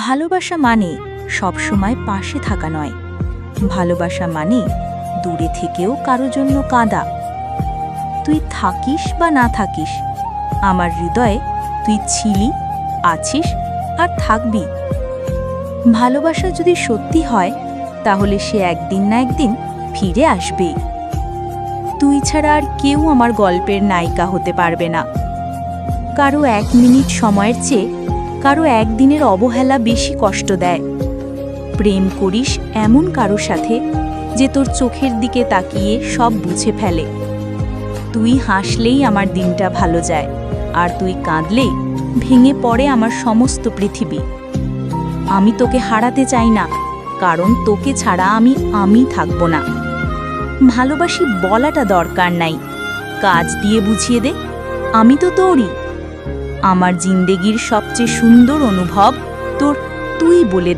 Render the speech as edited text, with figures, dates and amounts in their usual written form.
ভালোবাসা মানে সবসময় পাশে থাকা নয়। ভালোবাসা মানে দূরে থেকেও কারো জন্য কাঁদা। তুই থাকিস বা না থাকিস, আমার হৃদয়ে তুই ছিলি, আছিস আর থাকবি। ভালোবাসা যদি সত্যি হয়, তাহলে সে একদিন না একদিন ফিরে আসবে। তুই ছাড়া আর কেউ আমার গল্পের নায়িকা হতে পারবে না। কারো 1 মিনিট সময়ের চেয়ে কারো একদিনের অবহেলা বেশি কষ্ট দেয়। প্রেম করিস এমন কারো সাথে যে তোর চোখের দিকে তাকিয়ে সব বুঝে ফেলে। তুই হাসলেই আমার দিনটা ভালো যায়, আর তুই কাঁদলেই ভেঙে পড়ে আমার সমস্ত পৃথিবী। আমি তোকে হারাতে চাই না, কারণ তোকে ছাড়া আমি থাকব না। ভালোবাসি বলাটা দরকার নাই, কাজ দিয়ে বুঝিয়ে দে আমি তো তোরই। আমার জিন্দেগির সবচেয়ে সুন্দর অনুভব তোর তুই বলে